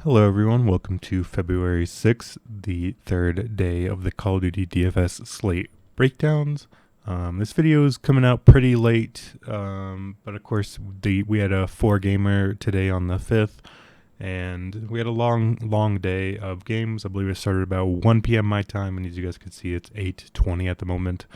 Hello everyone, welcome to February 6th, the third day of the Call of Duty DFS Slate Breakdowns. This video is coming out pretty late, but of course we had a 4-gamer today on the 5th, and we had a long day of games. I believe it started about 1 p.m. my time, and as you guys can see, it's 8:20 at the moment.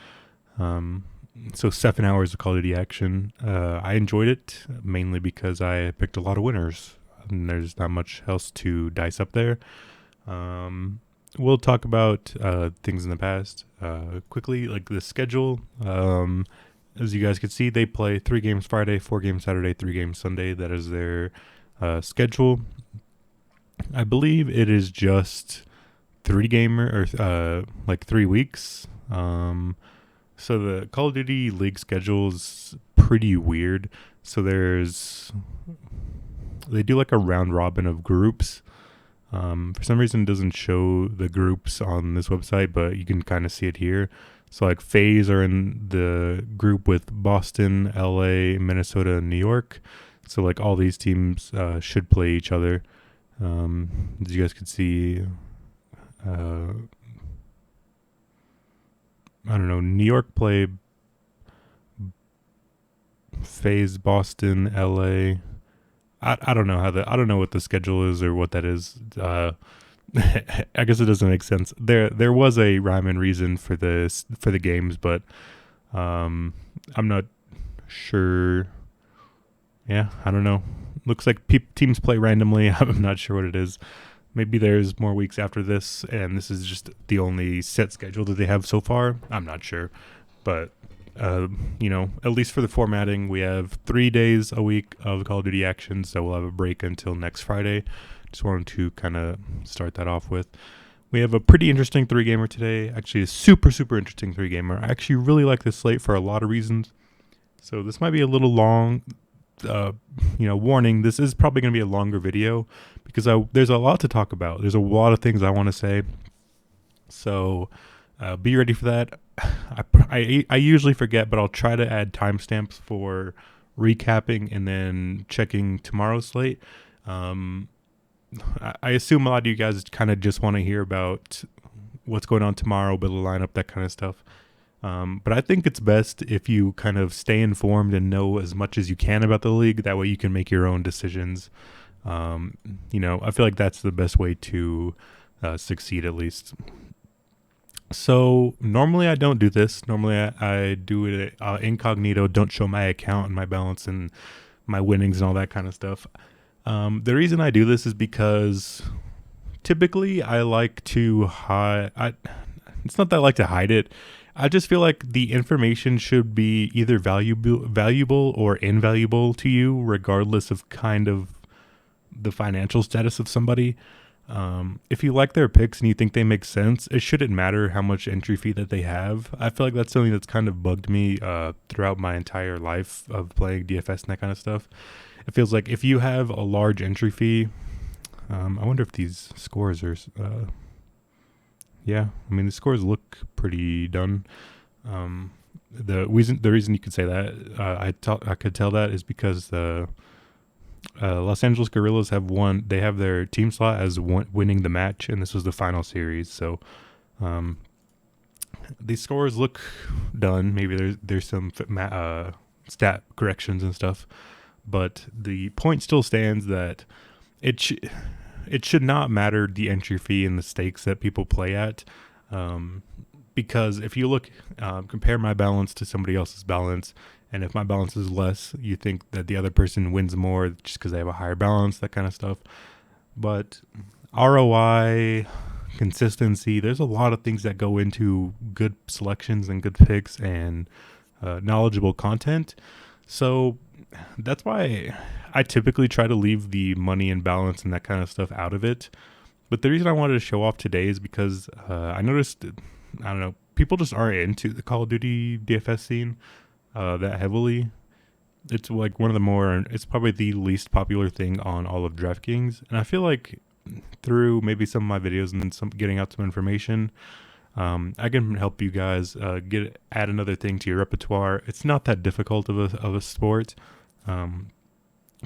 So 7 hours of Call of Duty action. I enjoyed it, mainly because I picked a lot of winners. And there's not much else to dice up there. We'll talk about things in the past quickly, like the schedule. As you guys can see, they play 3 games Friday, 4 games Saturday, 3 games Sunday. That is their schedule. I believe it is just 3 weeks. So the Call of Duty League schedule is pretty weird. So they do like a round robin of groups. For some reason it doesn't show the groups on this website, but you can kind of see it here. So like FaZe are in the group with Boston, LA, Minnesota, and New York. So like all these teams should play each other. As you guys can see, I don't know, New York play FaZe, Boston, LA. I don't know I don't know what the schedule is or what that is. I guess it doesn't make sense. There was a rhyme and reason for the games, but I'm not sure. Yeah, I don't know. Looks like teams play randomly. I'm not sure what it is. Maybe there's more weeks after this, and this is just the only set schedule that they have so far. I'm not sure, but at least for the formatting, we have 3 days a week of Call of Duty action, so we'll have a break until next Friday. Just wanted to kind of start that off with. We have a pretty interesting 3-gamer today. Actually, a super interesting 3-gamer. I actually really like this slate for a lot of reasons. So this might be a little long. Warning, this is probably going to be a longer video because there's a lot to talk about. There's a lot of things I want to say. So be ready for that. I usually forget, but I'll try to add timestamps for recapping and then checking tomorrow's slate. I assume a lot of you guys kind of just want to hear about what's going on tomorrow, build a lineup, that kind of stuff. But I think it's best if you kind of stay informed and know as much as you can about the league. That way you can make your own decisions. I feel like that's the best way to succeed, at least. So normally I don't do this. Normally I do it incognito, don't show my account and my balance and my winnings and all that kind of stuff. The reason I do this is because typically I like to hide. It's not that I like to hide it. I just feel like the information should be either valuable or invaluable to you, regardless of kind of the financial status of somebody. If you like their picks and you think they make sense, it shouldn't matter how much entry fee that they have. I feel like that's something that's kind of bugged me throughout my entire life of playing DFS and that kind of stuff. It feels like if you have a large entry fee, I wonder if these scores are... the scores look pretty done. The reason you could say that, I could tell that is because the Los Angeles Guerrillas they have their team slot as winning the match, and this was the final series. So these scores look done. Maybe there's some stat corrections and stuff, but the point still stands that it should not matter the entry fee and the stakes that people play at, because if you look, compare my balance to somebody else's balance, and if my balance is less, you think that the other person wins more just because they have a higher balance, that kind of stuff. But ROI, consistency, there's a lot of things that go into good selections and good picks and knowledgeable content. So that's why I typically try to leave the money and balance and that kind of stuff out of it. But the reason I wanted to show off today is because I noticed, people just aren't into the Call of Duty DFS scene that heavily. It's like it's probably the least popular thing on all of DraftKings. And I feel like through maybe some of my videos and getting out some information, I can help you guys add another thing to your repertoire. It's not that difficult of a sport.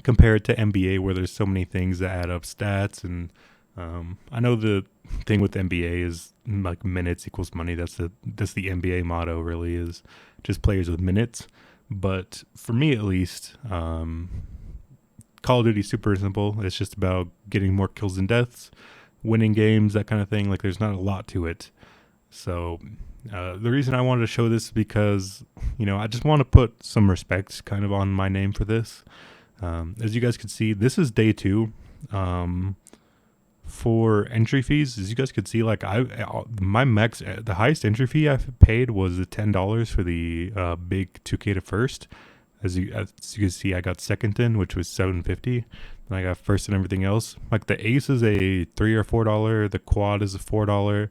compare it to NBA where there's so many things that add up stats. And I know the thing with NBA is like minutes equals money. That's the NBA motto, really, is just players with minutes. But for me at least, Call of Duty is super simple. It's just about getting more kills and deaths, winning games, that kind of thing. Like, there's not a lot to it. So the reason I wanted to show this is because, I just want to put some respect kind of on my name for this. As you guys can see, this is day 2. For entry fees, as you guys could see, like my max, the highest entry fee I've paid was $10 for the big 2K to first. As you can see, I got second in, which was $7.50. And I got first in everything else. Like the ace is a $3 or $4. The quad is a $4.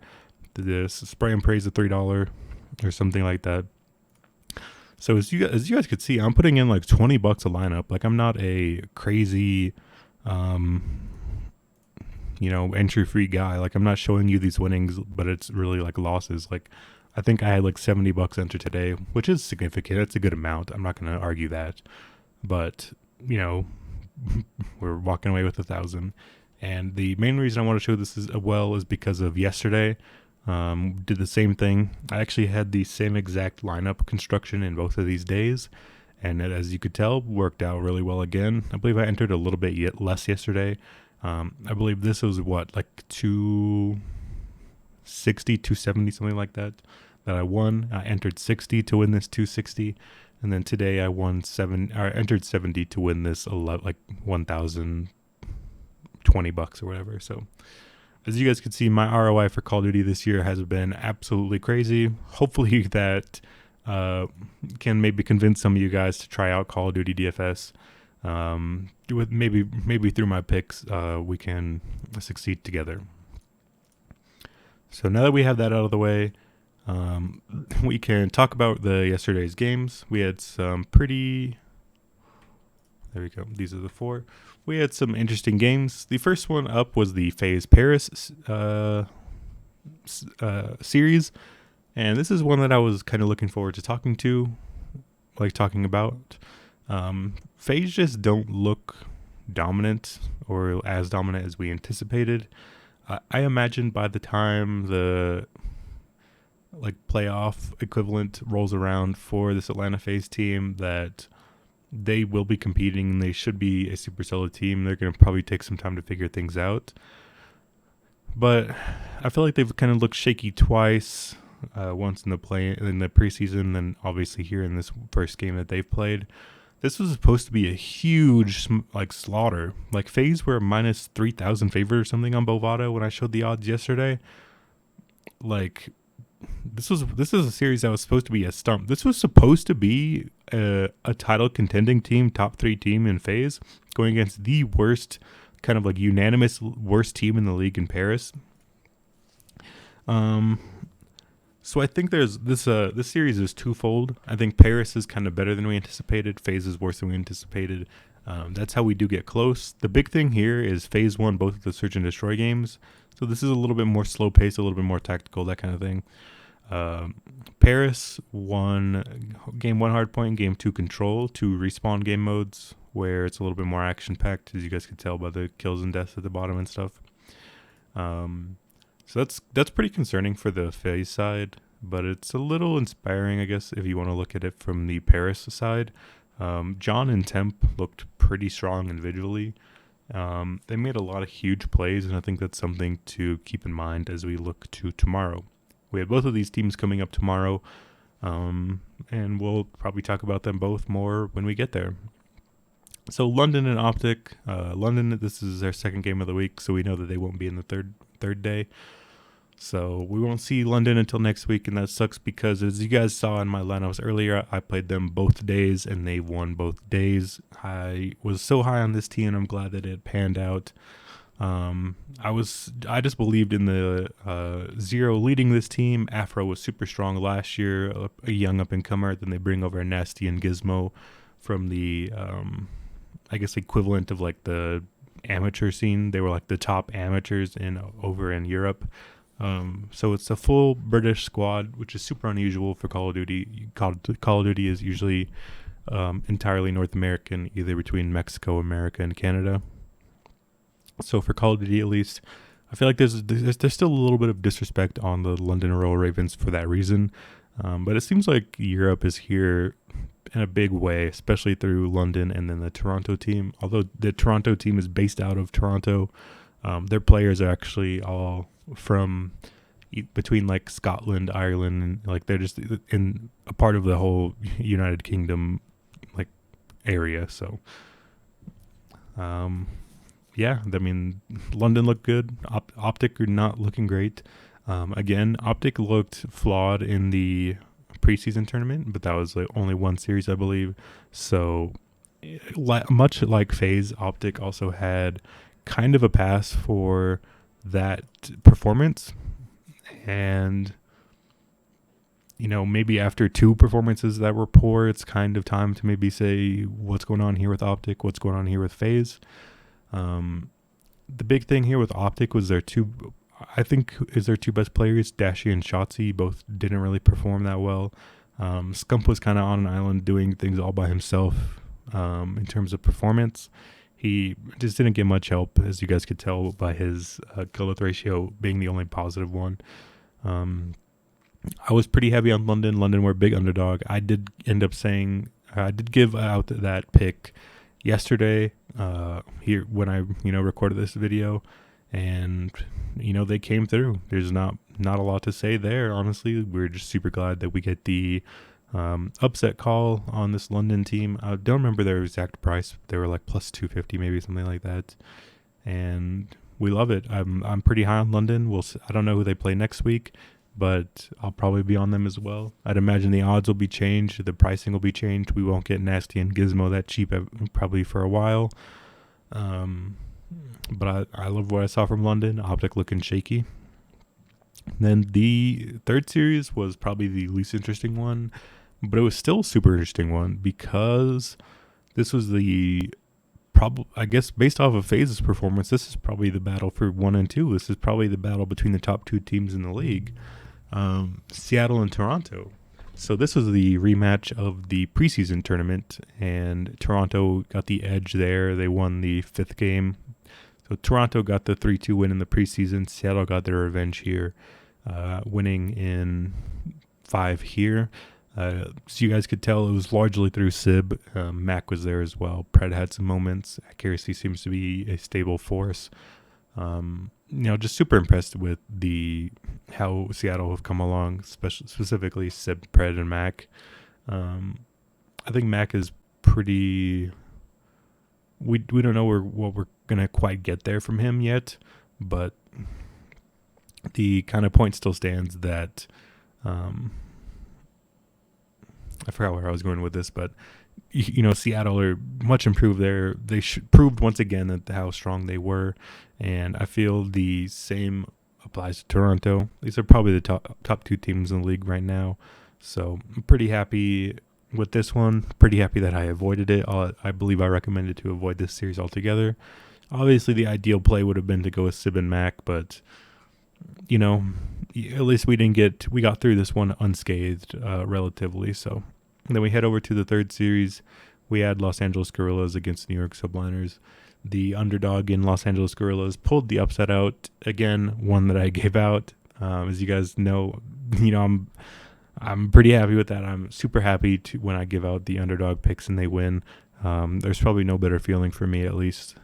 The spray and pray is a $3 or something like that. So as you guys could see, I'm putting in like $20 a lineup. Like, I'm not a crazy, entry free guy. Like, I'm not showing you these winnings, but it's really like losses. Like, I think I had like $70 entered today, which is significant. It's a good amount. I'm not going to argue that, but we're walking away with 1,000. And the main reason I want to show this as well is because of yesterday. Did the same thing. I actually had the same exact lineup construction in both of these days, and it, as you could tell, worked out really well again. I believe I entered a little bit less yesterday. I believe this was like 260, 270, something like that I won. I entered 60 to win this 260, and then today I entered 70 to win this like $1,020 or whatever. So as you guys can see, my ROI for Call of Duty this year has been absolutely crazy. Hopefully that can maybe convince some of you guys to try out Call of Duty DFS. With maybe through my picks, we can succeed together. So now that we have that out of the way, we can talk about yesterday's games. We had some there we go. These are the 4. We had some interesting games. The first one up was the FaZe Paris series, and this is one that I was kind of looking forward to talking about. FaZe just don't look dominant or as dominant as we anticipated. I imagine by the time the playoff equivalent rolls around for this Atlanta FaZe team that they will be competing and they should be a super solid team. They're going to probably take some time to figure things out. But I feel like they've kind of looked shaky twice, once in the preseason, and obviously here in this first game that they've played. This was supposed to be a huge slaughter. Like, FaZe were minus 3,000 favorite or something on Bovado when I showed the odds yesterday. Like, this is a series that was supposed to be a stump. This was supposed to be a title contending team, top 3 team in FaZe, going against the worst, kind of like unanimous worst team in the league in Paris. So I think there's this series is twofold. I think Paris is kind of better than we anticipated. FaZe is worse than we anticipated. That's how we do get close. The big thing here is FaZe won both of the Search and Destroy games. So this is a little bit more slow pace, a little bit more tactical, that kind of thing. Paris won game 1 hardpoint, game 2 control, 2 respawn game modes where it's a little bit more action packed, as you guys could tell by the kills and deaths at the bottom and stuff. So that's pretty concerning for the FaZe side, but it's a little inspiring, I guess, if you want to look at it from the Paris side. John and Temp looked pretty strong individually. They made a lot of huge plays, and I think that's something to keep in mind as we look to tomorrow. We have both of these teams coming up tomorrow, and we'll probably talk about them both more when we get there. So London and Optic. London, this is their second game of the week, so we know that they won't be in the third day. So we won't see London until next week, and that sucks because, as you guys saw in my lineups earlier, I played them both days, and they won both days. I was so high on this team, and I'm glad that it panned out. I just believed in the Zero leading this team. Afro was super strong last year, a young up-and-comer. Then they bring over Nasty and Gizmo from the, I guess, equivalent of like the amateur scene. They were like the top amateurs over in Europe. So it's a full British squad, which is super unusual for Call of Duty. Call of Duty is usually entirely North American, either between Mexico, America, and Canada. So for Call of Duty, at least, I feel like there's still a little bit of disrespect on the London Royal Ravens for that reason. But it seems like Europe is here in a big way, especially through London and then the Toronto team. Although the Toronto team is based out of Toronto, their players are actually all from between like Scotland, Ireland, and like they're just in a part of the whole United Kingdom like area. So, yeah, I mean, London looked good. Optic are not looking great. Again, Optic looked flawed in the preseason tournament, but that was like only one series, I believe. So, much like FaZe, Optic also had kind of a pass for that performance. And, you know, maybe after two performances that were poor, it's kind of time to maybe say what's going on here with Optic, what's going on here with FaZe. The big thing here with Optic was their two best players, Dashy and Shotzi. Both didn't really perform that well. Scump was kind of on an island doing things all by himself in terms of performance. He just didn't get much help, as you guys could tell by his kill-death ratio being the only positive one. I was pretty heavy on London. London were a big underdog. I did end up saying, I did give out that pick yesterday here when I recorded this video, and they came through. There's not a lot to say there, honestly. We're just super glad that we get the upset call on this London team. I don't remember their exact price. They were like plus 250, maybe something like that, and we love it. I'm pretty high on London. I don't know who they play next week, but I'll probably be on them as well. I'd imagine the odds will be changed. The pricing will be changed. We won't get Nasty and Gizmo that cheap probably for a while. But I love what I saw from London. Optic looking shaky. Then the third series was probably the least interesting one, but it was still a super interesting one because this was I guess based off of FaZe's performance, this is probably the battle for 1 and 2. This is probably the battle between the top two teams in the league, Seattle and Toronto. So this was the rematch of the preseason tournament, and Toronto got the edge there. They won the 5th game. So Toronto got the 3-2 win in the preseason. Seattle got their revenge here, winning in 5 here. So you guys could tell it was largely through Sib. Mac was there as well. Pred had some moments. Accuracy seems to be a stable force. Just super impressed with how Seattle have come along, specifically Sib, Pred, and Mac. I think Mac is pretty. We don't know what we're gonna quite get there from him yet, but the kind of point still stands that. I forgot where I was going with this, but Seattle are much improved there. They proved once again that how strong they were, and I feel the same applies to Toronto. These are probably the top two teams in the league right now, so I'm pretty happy with this one. Pretty happy that I avoided it. I believe I recommended to avoid this series altogether. Obviously, the ideal play would have been to go with Sib and Mac, but at least we got through this one unscathed, relatively. So then we head over to the third series. We had Los Angeles Guerrillas against New York Subliners. The underdog in Los Angeles Guerrillas pulled the upset out. Again, one that I gave out. As you guys know, I'm pretty happy with that. I'm super happy when I give out the underdog picks and they win. There's probably no better feeling for me, at least.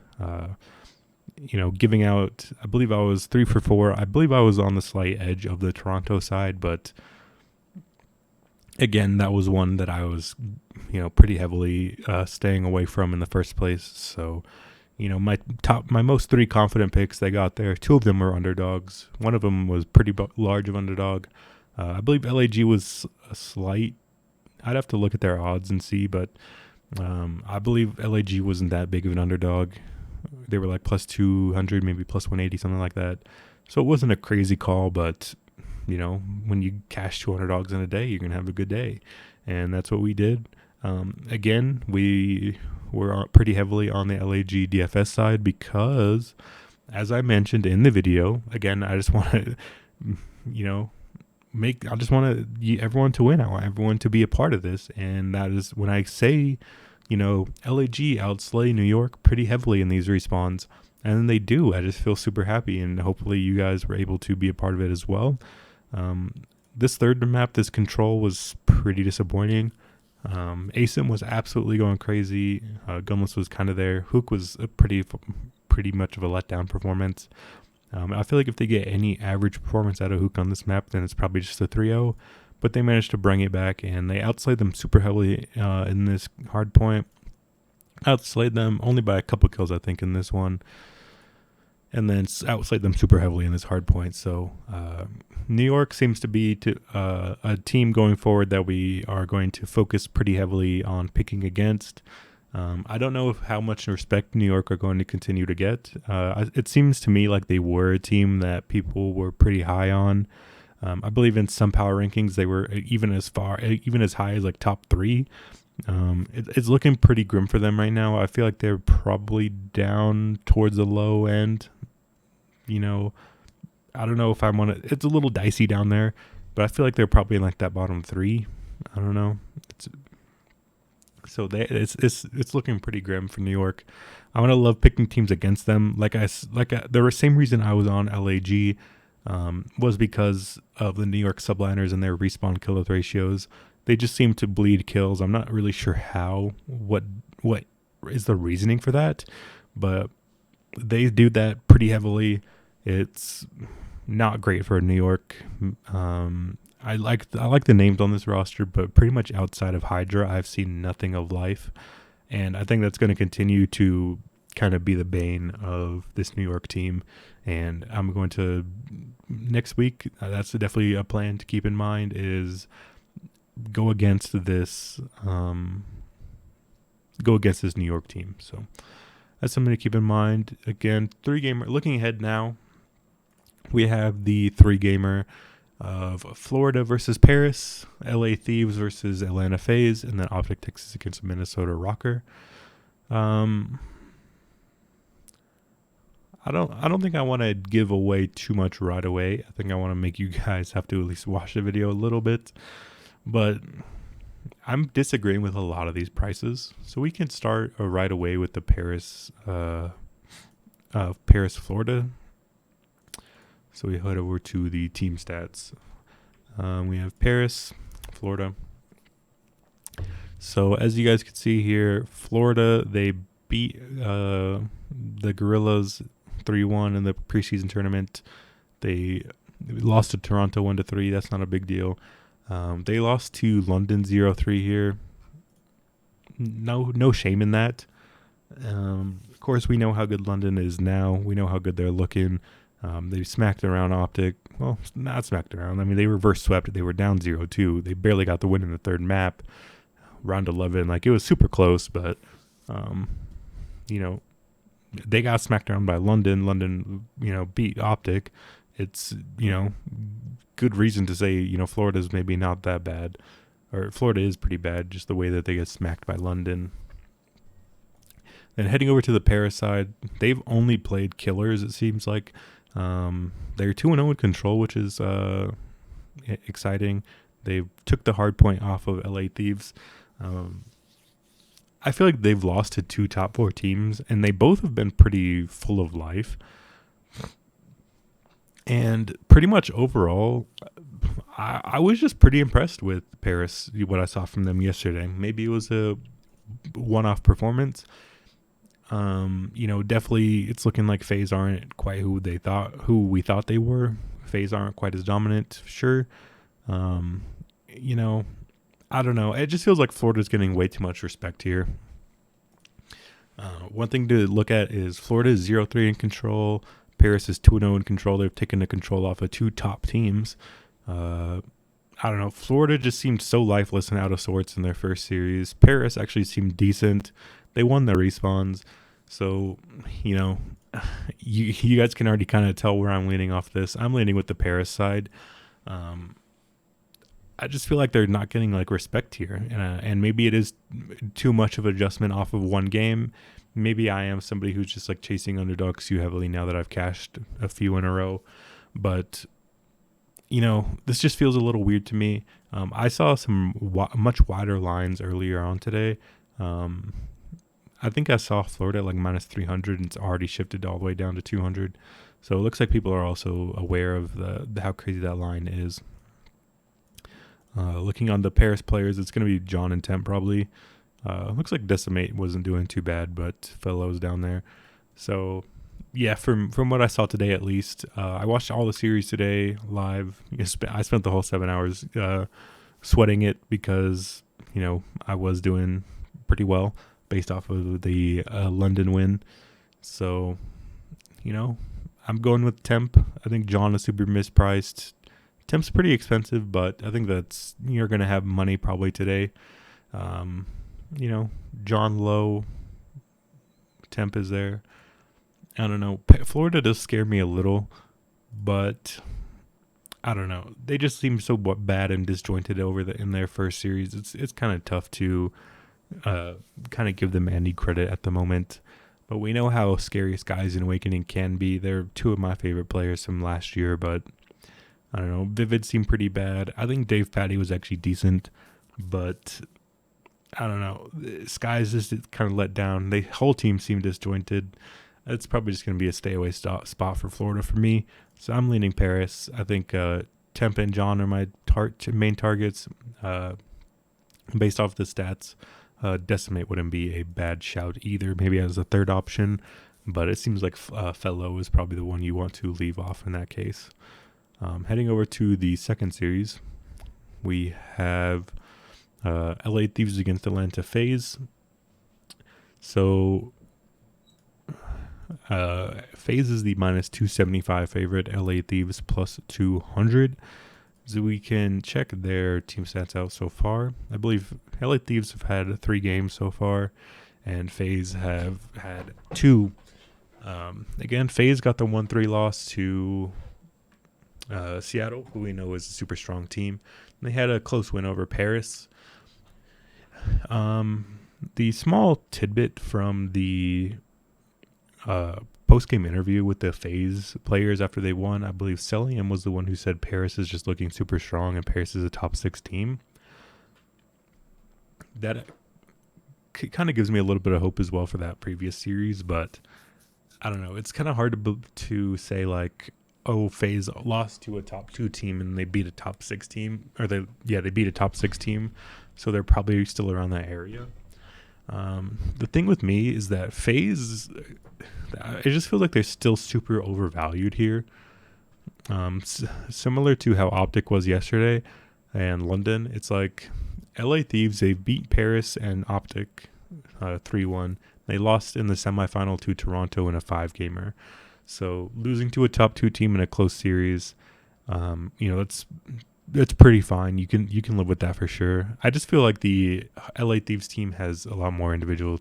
Giving out, I believe I was 3 for 4. I believe I was on the slight edge of the Toronto side, but again, that was one that I was, pretty heavily staying away from in the first place. So, my most 3 confident picks they got there. 2 of them were underdogs. One of them was pretty large of underdog. I believe LAG was a slight. I'd have to look at their odds and see, but I believe LAG wasn't that big of an underdog. They were like plus 200, maybe plus 180, something like that. So it wasn't a crazy call, but, when you cash 2 underdogs in a day, you're going to have a good day. And that's what we did. Again, we were pretty heavily on the LAG DFS side because, as I mentioned in the video, again, I just want to, I just want everyone to win. I want everyone to be a part of this. And that is when I say, LAG outslay New York pretty heavily in these respawns. And then they do. I just feel super happy. And hopefully you guys were able to be a part of it as well. This third map, this control, was pretty disappointing. ASIM was absolutely going crazy. Gunless was kind of there. Hook was a pretty much of a letdown performance. I feel like if they get any average performance out of Hook on this map, then it's probably just a 3-0. But they managed to bring it back, and they outslayed them super heavily in this hard point. Outslayed them only by a couple kills, I think, in this one. And then outslayed them super heavily in this hard point. So New York seems to be a team going forward that we are going to focus pretty heavily on picking against. I don't know how much respect New York are going to continue to get. It seems to me like they were a team that people were pretty high on. I believe in some power rankings they were even as high as like top 3. It's looking pretty grim for them right now. I feel like they're probably down towards the low end. I don't know if I want to. It's a little dicey down there, but I feel like they're probably in like that bottom 3. I don't know. It's looking pretty grim for New York. I'm gonna love picking teams against them. The same reason I was on LAG was because of the New York subliners and their respawn kill death ratios. They just seem to bleed kills. I'm not really sure what is the reasoning for that, but they do that pretty heavily. It's not great for New York. I like the names on this roster, but pretty much outside of Hydra, I've seen nothing of life. And I think that's going to continue to kind of be the bane of this New York team. And I'm going to, next week, that's definitely a plan to keep in mind, is go against this New York team. So that's something to keep in mind. Again, 3-gamer, looking ahead now, we have the 3-gamer of Florida versus Paris, LA Thieves versus Atlanta FaZe, and then Optic Texas against Minnesota Rocker. I don't think I want to give away too much right away. I think I want to make you guys have to at least watch the video a little bit. But I'm disagreeing with a lot of these prices, so we can start right away with the Paris, Florida. So we head over to the team stats. We have Paris, Florida. So as you guys can see here, Florida, they beat the Gorillas 3-1 in the preseason tournament. They lost to Toronto 1-3. That's not a big deal. They lost to London 0-3 here. No shame in that. Of course, we know how good London is now. We know how good they're looking. They smacked around Optic. Well, not smacked around. I mean, they reverse swept. They were down 0-2. They barely got the win in the third map. Round 11, it was super close, but, they got smacked around by London. London, beat Optic. It's, good reason to say, Florida's maybe not that bad. Or Florida is pretty bad, just the way that they get smacked by London. Then heading over to the Paris side, they've only played killers, it seems like. They're 2-0 in control, which is exciting. They took the hard point off of LA Thieves. I feel like they've lost to 2 top 4 teams, and they both have been pretty full of life. And pretty much overall, I was just pretty impressed with Paris, what I saw from them yesterday. Maybe it was a one-off performance. Definitely it's looking like FaZe aren't quite who we thought they were. FaZe aren't quite as dominant, sure. I don't know. It just feels like Florida's getting way too much respect here. One thing to look at is Florida is 0-3 in control. Paris is 2-0 in control. They've taken the control off of 2 top teams. I don't know. Florida just seemed so lifeless and out of sorts in their first series. Paris actually seemed decent. They won their respawns. So, you guys can already kind of tell where I'm leaning off this. I'm leaning with the Paris side. I just feel like they're not getting respect here. And maybe it is too much of adjustment off of one game. Maybe I am somebody who's just chasing underdogs too heavily now that I've cashed a few in a row. But, this just feels a little weird to me. I saw some much wider lines earlier on today. I think I saw Florida at like minus 300, and it's already shifted all the way down to 200. So it looks like people are also aware of the how crazy that line is. Looking on the Paris players, it's going to be John and Temp probably. Looks like Decimate wasn't doing too bad, but Fellow's down there. So, yeah, from what I saw today at least, I watched all the series today live. I spent the whole 7 hours sweating it because, I was doing pretty well based off of the London win. So, I'm going with Temp. I think John is super mispriced. Temp's pretty expensive, but I think you're going to have money probably today. John low, Temp is there. I don't know. Florida does scare me a little, but I don't know. They just seem so bad and disjointed in their first series. It's kind of tough to kind of give them any credit at the moment. But we know how scary Skies and Awakening can be. They're two of my favorite players from last year, but I don't know. Vivid seemed pretty bad. I think Dave Patty was actually decent, but I don't know. Skies just kind of let down. The whole team seemed disjointed. It's probably just going to be a stay away spot for Florida for me. So I'm leaning Paris. I think Temp and John are my main targets. Based off the stats, Decimate wouldn't be a bad shout either. Maybe as a third option, but it seems like Fellow is probably the one you want to leave off in that case. Heading over to the second series, we have LA Thieves against Atlanta FaZe. So FaZe is the minus 275 favorite, LA Thieves plus 200. So we can check their team stats out so far. I believe LA Thieves have had 3 games so far, and FaZe have had 2. Again, FaZe got the 1-3 loss to Seattle, who we know is a super strong team. They had a close win over Paris. The small tidbit from the post-game interview with the FaZe players after they won, I believe Celium was the one who said Paris is just looking super strong and Paris is a top 6 team. That kind of gives me a little bit of hope as well for that previous series, but I don't know. It's kind of hard to say like, oh, FaZe lost to a top 2 team and they beat a top 6 team, or they beat a top 6 team, so they're probably still around that area. The thing with me is that FaZe, it just feels like they're still super overvalued here. Similar to how Optic was yesterday and London, it's like LA Thieves, they beat Paris and Optic 3-1. They lost in the semifinal to Toronto in a 5-gamer. So losing to a top 2 team in a close series, it's pretty fine. You can live with that for sure. I just feel like the LA Thieves team has a lot more individual.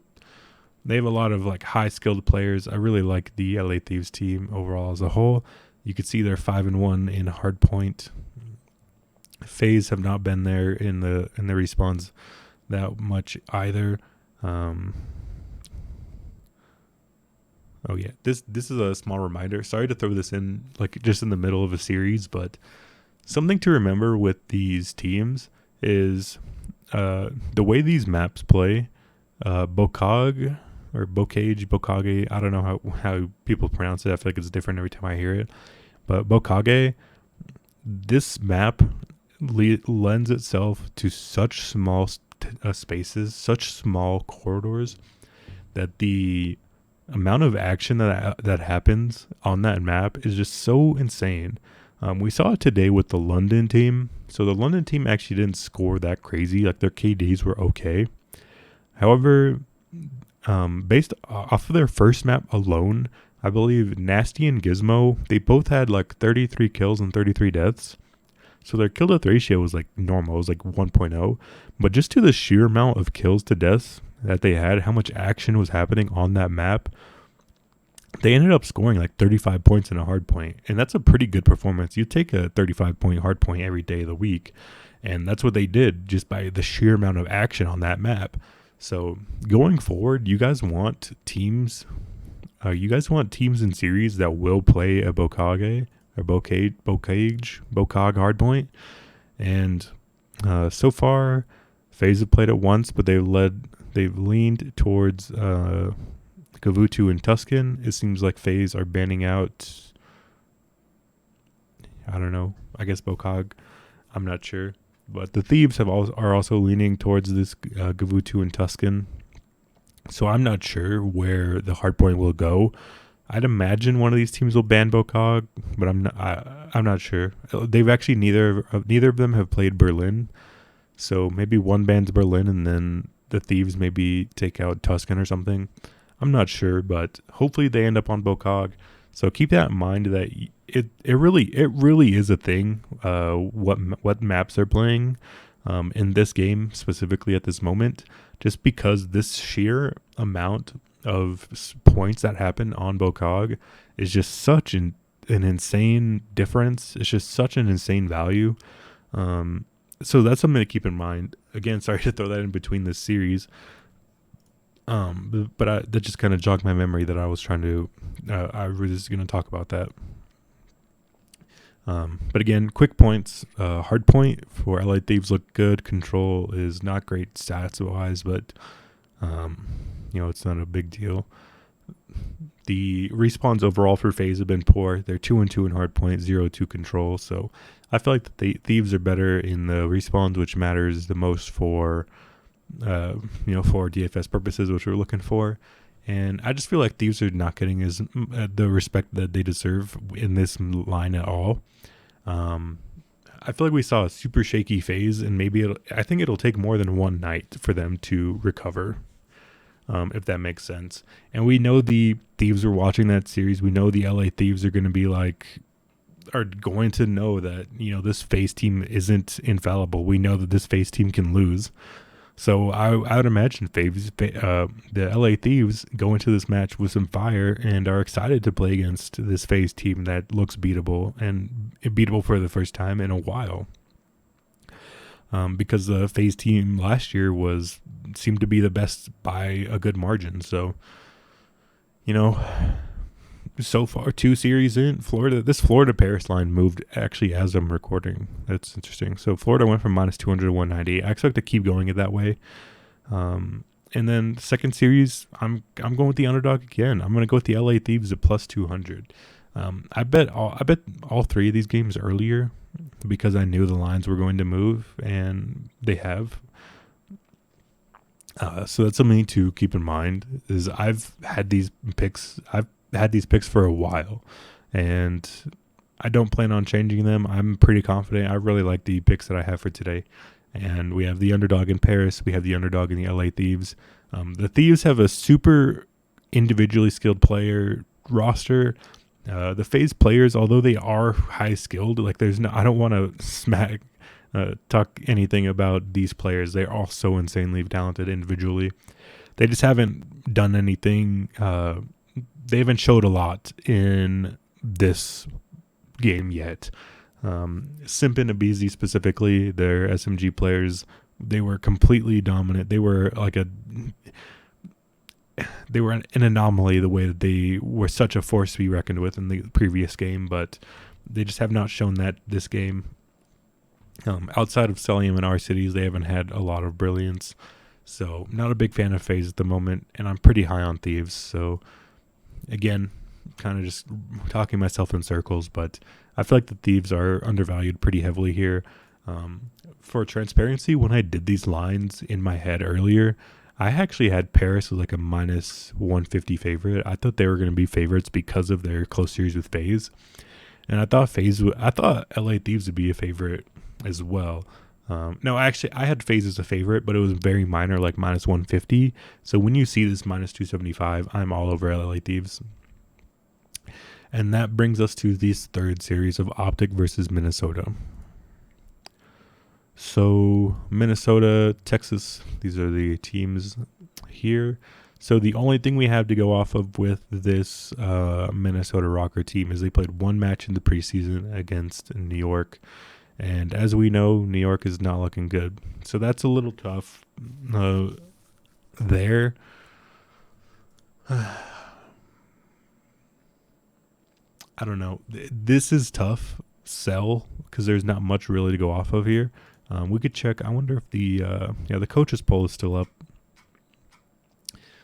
They have a lot of like high skilled players. I really like the LA Thieves team overall as a whole. You could see they're 5-1 in hardpoint. FaZe have not been there in the respawns that much either. Oh yeah, this is a small reminder. Sorry to throw this in like just in the middle of a series, but something to remember with these teams is the way these maps play. Bokage, I don't know how people pronounce it. I feel like it's different every time I hear it. But Bokage, this map lends itself to such small spaces, such small corridors, that the amount of action that happens on that map is just so insane. We saw it today with the London team. So the London team actually didn't score that crazy. Like their KDs were okay. However, based off of their first map alone, I believe Nasty and Gizmo, they both had like 33 kills and 33 deaths. So their kill death ratio was like normal. It was like 1.0. But just to the sheer amount of kills to deaths that they had, how much action was happening on that map, they ended up scoring like 35 points in a hard point. And that's a pretty good performance. You take a 35-point hard point every day of the week. And that's what they did just by the sheer amount of action on that map. So going forward, you guys want teams in series that will play a Bokage or Bocage Bocog hardpoint. And so far, FaZe have played it once, but they've leaned towards Gavutu and Tuscan. It seems like FaZe are banning out, I don't know, I guess Bocog. I'm not sure. But the Thieves are also leaning towards this Gavutu and Tuscan. So I'm not sure where the hardpoint will go. I'd imagine one of these teams will ban Bocog, but I'm not sure. They've actually neither of them have played Berlin. So maybe one bans Berlin and then the Thieves maybe take out Tuscan or something. I'm not sure, but hopefully they end up on Bocog. So keep that in mind that it really is a thing. What maps they're playing in this game specifically at this moment, just because this sheer amount of points that happen on Bocog is just such an insane difference. It's just such an insane value. So that's something to keep in mind. Again, sorry to throw that in between this series. But that just kind of jogged my memory that I was trying to, I was going to talk about that. But again, quick points, hard point for LA Thieves look good. Control is not great stats wise, but, it's not a big deal. The respawns overall for FaZe have been poor. They're 2-2 in hardpoint, 0-2 control. So I feel like the Thieves are better in the respawns, which matters the most for DFS purposes, which we're looking for. And I just feel like Thieves are not getting the respect that they deserve in this line at all. I feel like we saw a super shaky FaZe, and I think it'll take more than one night for them to recover. If that makes sense. And we know the Thieves are watching that series. We know the LA Thieves are going to know that, this FaZe team isn't infallible. We know that this FaZe team can lose. So I would imagine the LA Thieves go into this match with some fire and are excited to play against this FaZe team that looks beatable and beatable for the first time in a while. Because the FaZe team last year seemed to be the best by a good margin. So, so far 2 series in this Florida Paris line moved actually as I'm recording. That's interesting. So Florida went from -200 to 190. I expect to keep going it that way. And then second series, I'm going with the underdog again. I'm going to go with the LA Thieves at +200. I bet all 3 of these games earlier because I knew the lines were going to move, and they have. So that's something to keep in mind. Is I've had these picks for a while, and I don't plan on changing them. I'm pretty confident. I really like the picks that I have for today. And we have the underdog in Paris. We have the underdog in the LA Thieves. The Thieves have a super individually skilled player roster. The FaZe players, although they are high skilled, I don't want to talk anything about these players. They're all so insanely talented individually. They just haven't done anything. They haven't showed a lot in this game yet. Simp and Abizi specifically, their SMG players, they were completely dominant. They were an anomaly the way that they were such a force to be reckoned with in the previous game, but they just have not shown that this game. Outside of Celium and R-Cities, they haven't had a lot of brilliance. So not a big fan of FaZe at the moment, and I'm pretty high on Thieves. So again, kind of just talking myself in circles, but I feel like the Thieves are undervalued pretty heavily here. For transparency, when I did these lines in my head earlier, I actually had Paris as like a -150 favorite. I thought they were going to be favorites because of their close series with FaZe. And I thought LA Thieves would be a favorite as well. No, actually, I had FaZe as a favorite, but it was very minor, like -150. So when you see this -275, I'm all over LA Thieves. And that brings us to this third series of Optic versus Minnesota. So Minnesota, Texas, these are the teams here. So the only thing we have to go off of with this Minnesota Rocker team is they played one match in the preseason against New York. And as we know, New York is not looking good. So that's a little tough there. I don't know. This is tough sell because there's not much really to go off of here. We could check. I wonder if the coaches poll is still up.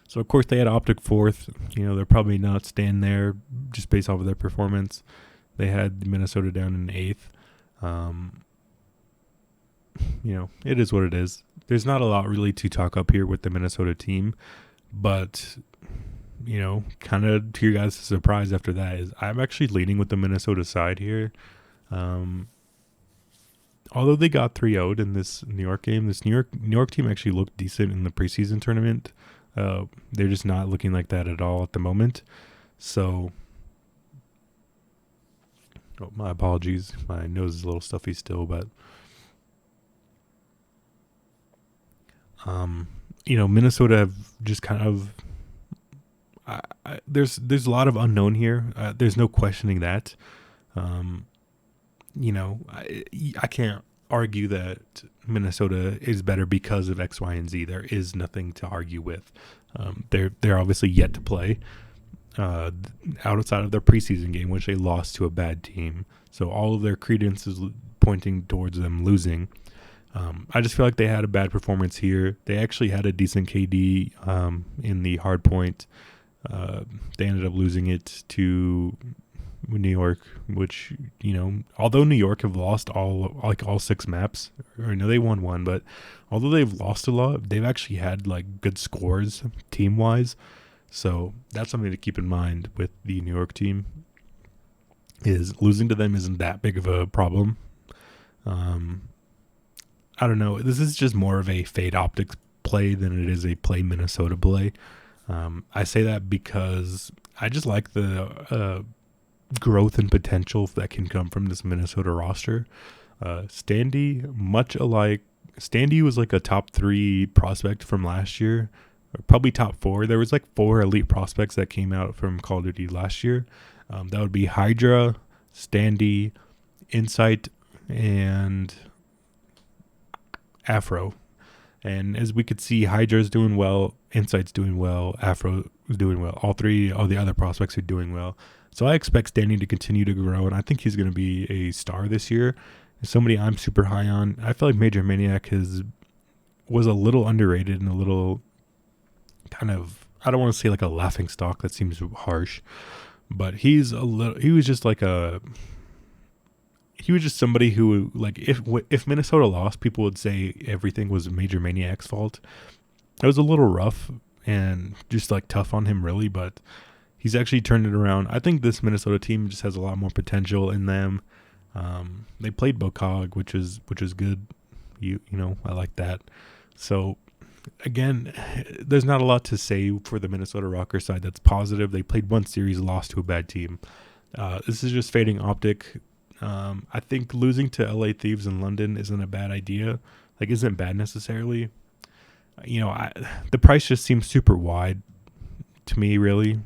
So of course they had Optic fourth. They're probably not staying there just based off of their performance. They had Minnesota down in eighth. It is what it is. There's not a lot really to talk up here with the Minnesota team, but kind of to your guys' surprise after that is I'm actually leaning with the Minnesota side here. Although they got 3-0'd in this New York game, this New York team actually looked decent in the preseason tournament. They're just not looking like that at all at the moment. So, my apologies. My nose is a little stuffy still, but Minnesota have just kind of. There's a lot of unknown here. There's no questioning that. I can't argue that Minnesota is better because of X, Y, and Z. There is nothing to argue with. They're obviously yet to play outside of their preseason game, which they lost to a bad team. So all of their credence is pointing towards them losing. I just feel like they had a bad performance here. They actually had a decent KD in the hard point. They ended up losing it to New York, which, although New York have lost all 6 maps, or no, they won one, but although they've lost a lot, they've actually had good scores team wise. So that's something to keep in mind with the New York team, is losing to them isn't that big of a problem. I don't know. This is just more of a fade Optics play than it is a play Minnesota play. I say that because I just like the growth and potential that can come from this Minnesota roster. Standy was like a top 3 prospect from last year, or probably top 4. There was 4 elite prospects that came out from Call of Duty last year. That would be Hydra, Standy, Insight, and Afro. And as we could see, Hydra's doing well, Insight's doing well, Afro is doing well. All the other prospects are doing well. So I expect Standy to continue to grow, and I think he's going to be a star this year. Somebody I'm super high on. I feel like Major Maniac was a little underrated and a little kind of, I don't want to say a laughing stock. That seems harsh. But he was just somebody who, if Minnesota lost, people would say everything was Major Maniac's fault. It was a little rough and just tough on him, really, but he's actually turned it around. I think this Minnesota team just has a lot more potential in them. They played Bocog, which is good. I like that. So again, there's not a lot to say for the Minnesota Rocker side that's positive. They played one series, lost to a bad team. This is just fading Optic. I think losing to LA Thieves in London isn't a bad idea. Isn't bad necessarily. The price just seems super wide to me, really.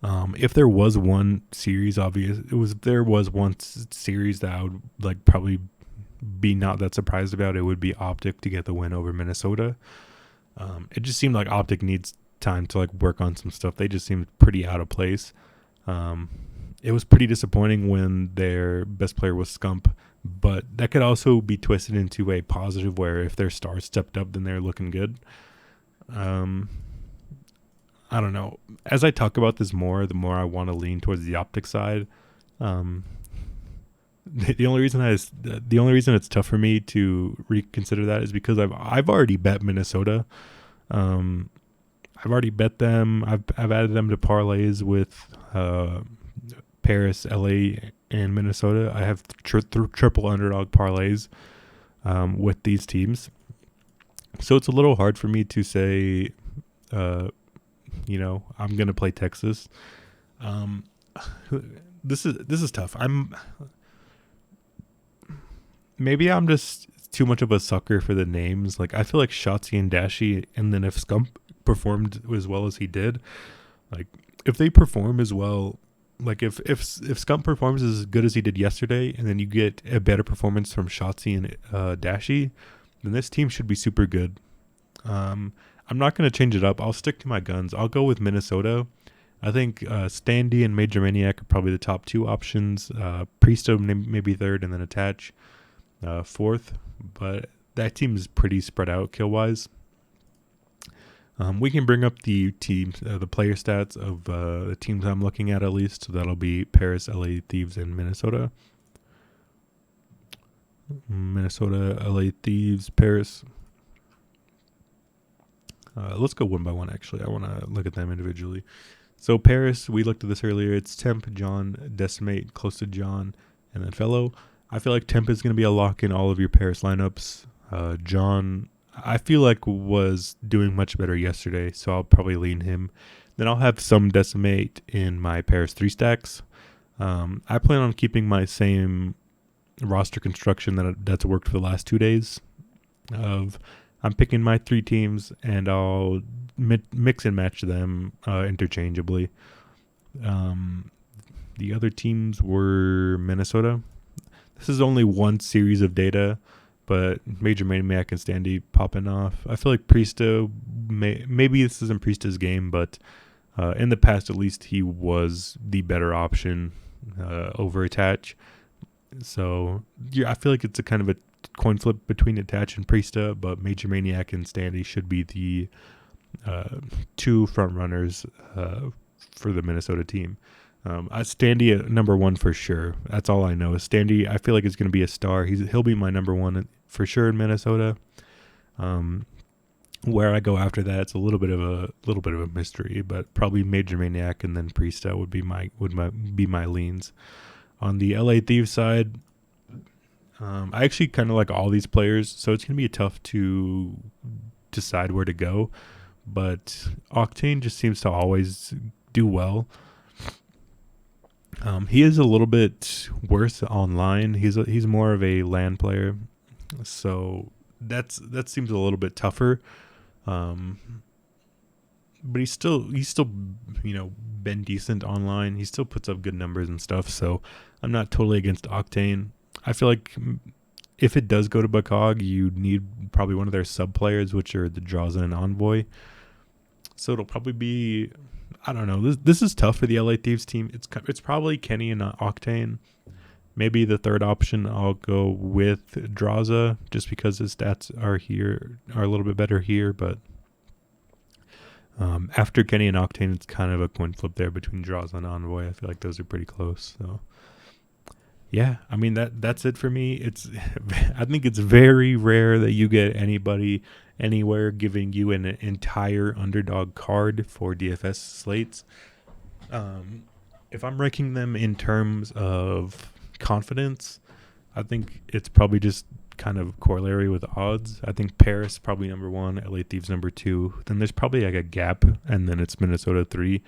If there was one series, there was one series that I would probably be not that surprised about, it would be Optic to get the win over Minnesota. It just seemed like Optic needs time to work on some stuff. They just seemed pretty out of place. It was pretty disappointing when their best player was Scump, but that could also be twisted into a positive where if their stars stepped up, then they're looking good. I don't know. As I talk about this more, the more I want to lean towards the Optic side. The only reason it's tough for me to reconsider that is because I've already bet Minnesota. I've already bet them. I've added them to parlays with Paris, LA, and Minnesota. I have triple underdog parlays with these teams. So it's a little hard for me to say, I'm going to play Texas. This is tough. Maybe I'm just too much of a sucker for the names. I feel like Shotzi and Dashi, and then if Scump performed as well as he did, if they perform as well, if Scump performs as good as he did yesterday, and then you get a better performance from Shotzi and Dashi, then this team should be super good. I'm not going to change it up. I'll stick to my guns. I'll go with Minnesota. I think Standy and Major Maniac are probably the top two options. Priesta maybe third, and then Attach fourth. But that team is pretty spread out kill wise. We can bring up the teams, the player stats of the teams I'm looking at least. So that'll be Paris, LA Thieves, and Minnesota. Minnesota, LA Thieves, Paris. Let's go one by one, actually. I want to look at them individually. So Paris, we looked at this earlier. It's Temp, John, Decimate, Close to John, and then Fellow. I feel like Temp is going to be a lock in all of your Paris lineups. John, I feel like was doing much better yesterday, so I'll probably lean him. Then I'll have some Decimate in my Paris 3 stacks. I plan on keeping my same roster construction that's worked for the last 2 days. I'm picking my 3 teams, and I'll mix and match them interchangeably. The other teams were Minnesota. This is only one series of data, but Major Maniac and Standy popping off. I feel like Priesta, maybe this isn't Priesta's game, but in the past at least he was the better option over Attach. So yeah, I feel like it's a kind of a coin flip between Attach and Priesta, but Major Maniac and Standy should be the 2 front runners for the Minnesota team. Standy at number 1 for sure. That's all I know. Standy, I feel like is going to be a star. He'll be my number 1 for sure in Minnesota. Where I go after that, it's a little bit of a mystery, but probably Major Maniac and then Priesta would be my leans. On the LA Thieves side, I actually kind of like all these players, so it's going to be tough to decide where to go. But Octane just seems to always do well. He is a little bit worse online. He's more of a LAN player, so that seems a little bit tougher. But he's still been decent online. He still puts up good numbers and stuff. So I'm not totally against Octane. I feel like if it does go to Bakog, you need probably one of their sub players, which are the Draza and Envoy. So it'll probably be, I don't know. This is tough for the LA Thieves team. It's probably Kenny and Octane. Maybe the third option I'll go with Draza, just because his stats are a little bit better here. But after Kenny and Octane, it's kind of a coin flip there between Draza and Envoy. I feel like those are pretty close. So yeah, I mean that's it for me. I think it's very rare that you get anybody anywhere giving you an entire underdog card for DFS slates. If I'm ranking them in terms of confidence, I think it's probably just kind of corollary with odds. I think Paris probably number 1, LA Thieves number 2. Then there's probably like a gap, and then it's Minnesota 3.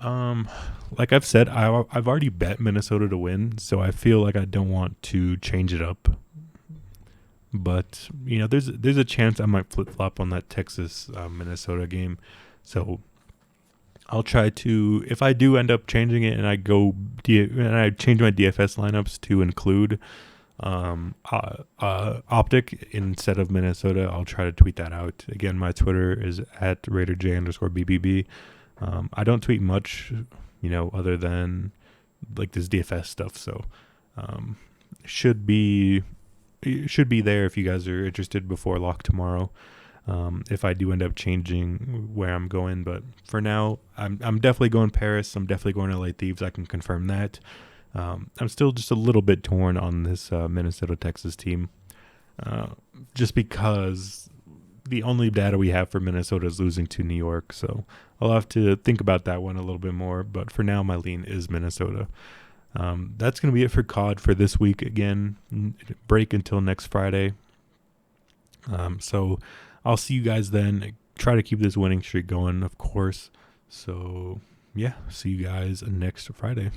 Like I've said, I've already bet Minnesota to win, so I feel like I don't want to change it up. But there's a chance I might flip flop on that Texas Minnesota game. So I'll try to, if I do end up changing it and I change my DFS lineups to include Optic instead of Minnesota, I'll try to tweet that out. Again, my Twitter is at RaiderJ_BBB. I don't tweet much, other than like this DFS stuff. So it should be there if you guys are interested before lock tomorrow. If I do end up changing where I'm going, but for now, I'm definitely going Paris. I'm definitely going LA Thieves. I can confirm that. I'm still just a little bit torn on this Minnesota Texas team, just because the only data we have for Minnesota is losing to New York. So I'll have to think about that one a little bit more. But for now, my lean is Minnesota. That's going to be it for COD for this week. Again, break until next Friday. So I'll see you guys then. Try to keep this winning streak going, of course. So yeah, see you guys next Friday.